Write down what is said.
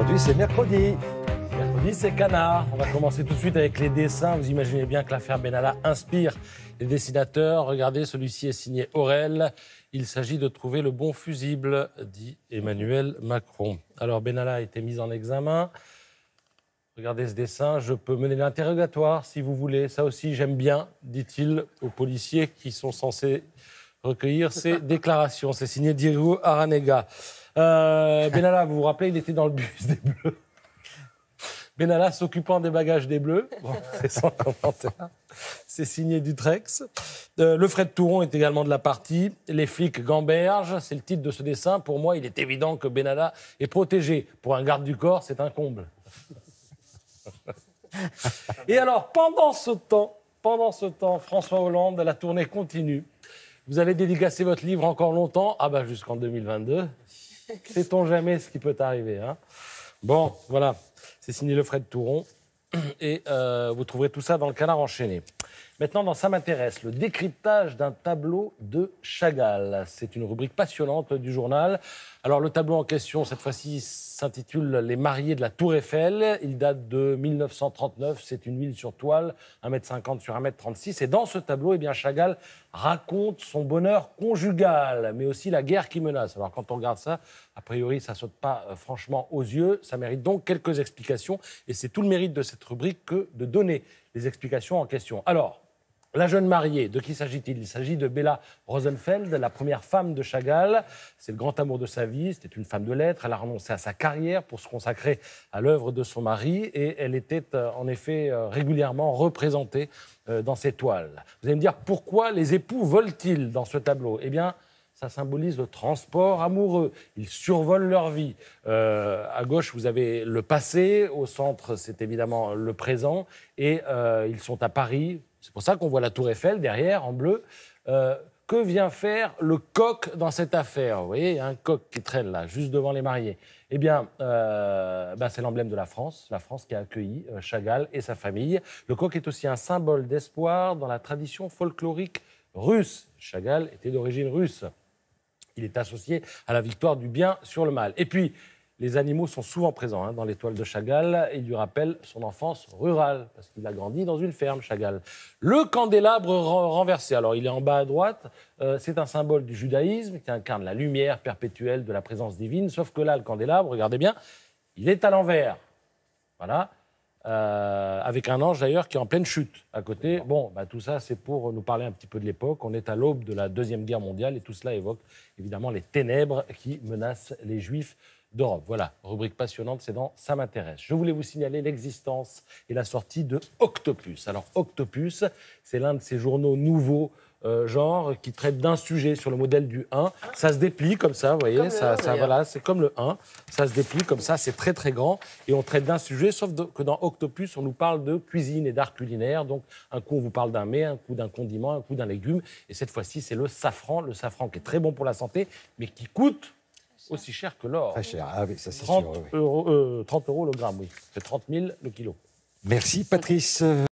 Aujourd'hui, c'est mercredi. Mercredi, c'est Canard. On va commencer tout de suite avec les dessins. Vous imaginez bien que l'affaire Benalla inspire les dessinateurs. Regardez, celui-ci est signé Aurel. Il s'agit de trouver le bon fusible, dit Emmanuel Macron. Alors, Benalla a été mis en examen. Regardez ce dessin. Je peux mener l'interrogatoire, si vous voulez. Ça aussi, j'aime bien, dit-il aux policiers qui sont censés recueillir ces déclarations. C'est signé Diego Aranega. Benalla, vous vous rappelez, il était dans le bus des Bleus. Benalla s'occupant des bagages des Bleus. Bon, c'est sans commentaire. C'est signé Dutrex. Le Fred Touron est également de la partie. Les flics gambergent. C'est le titre de ce dessin. Pour moi, il est évident que Benalla est protégé. Pour un garde du corps, c'est un comble. Et alors, pendant ce temps, François Hollande, la tournée continue. Vous allez dédicacer votre livre encore longtemps. Ah bah jusqu'en 2022. Sait-on jamais ce qui peut arriver, hein? Bon, voilà. C'est signé le Fred Touron. Et vous trouverez tout ça dans le Canard enchaîné. Maintenant, dans Ça m'intéresse, le décryptage d'un tableau de Chagall. C'est une rubrique passionnante du journal. Alors, le tableau en question, cette fois-ci, s'intitule « Les mariés de la Tour Eiffel ». Il date de 1939. C'est une huile sur toile, 1,50 m sur 1,36 m. Et dans ce tableau, eh bien, Chagall raconte son bonheur conjugal, mais aussi la guerre qui menace. Alors, quand on regarde ça, a priori, ça ne saute pas franchement aux yeux. Ça mérite donc quelques explications. Et c'est tout le mérite de cette rubrique que de donner les explications en question. Alors, la jeune mariée, de qui s'agit-il ? Il s'agit de Bella Rosenfeld, la première femme de Chagall. C'est le grand amour de sa vie, c'était une femme de lettres. Elle a renoncé à sa carrière pour se consacrer à l'œuvre de son mari et elle était en effet régulièrement représentée dans ses toiles. Vous allez me dire, pourquoi les époux volent-ils dans ce tableau ? Eh bien, ça symbolise le transport amoureux. Ils survolent leur vie. À gauche, vous avez le passé. Au centre, c'est évidemment le présent. Et ils sont à Paris. C'est pour ça qu'on voit la Tour Eiffel derrière, en bleu. Que vient faire le coq dans cette affaire ? Vous voyez, il y a un coq qui traîne là, juste devant les mariés. Eh bien, c'est l'emblème de la France qui a accueilli Chagall et sa famille. Le coq est aussi un symbole d'espoir dans la tradition folklorique russe. Chagall était d'origine russe. Il est associé à la victoire du bien sur le mal. Et puis, les animaux sont souvent présents dans les toiles de Chagall. Il lui rappelle son enfance rurale, parce qu'il a grandi dans une ferme, Chagall. Le candélabre renversé, alors il est en bas à droite, c'est un symbole du judaïsme qui incarne la lumière perpétuelle de la présence divine, sauf que là, le candélabre, regardez bien, il est à l'envers. Voilà. Avec un ange d'ailleurs qui est en pleine chute à côté. Bon, tout ça c'est pour nous parler un petit peu de l'époque. On est à l'aube de la Deuxième Guerre mondiale et tout cela évoque évidemment les ténèbres qui menacent les Juifs d'Europe. Voilà, rubrique passionnante, c'est dans Ça m'intéresse. Je voulais vous signaler l'existence et la sortie de Octopus. Alors Octopus, c'est l'un de ces journaux nouveaux qui traite d'un sujet sur le modèle du 1. Ça se déplie comme ça, vous voyez, voilà, c'est comme le 1. Ça se déplie comme ça, c'est très très grand. Et on traite d'un sujet, sauf que dans Octopus, on nous parle de cuisine et d'art culinaire. Donc un coup, on vous parle d'un mets, un coup d'un condiment, un coup d'un légume. Et cette fois-ci, c'est le safran qui est très bon pour la santé, mais qui coûte aussi cher que l'or. Très cher, ah oui, ça c'est 30 sûr. Oui. 30 € le gramme, oui. C'est 30 000 le kilo. Merci Patrice.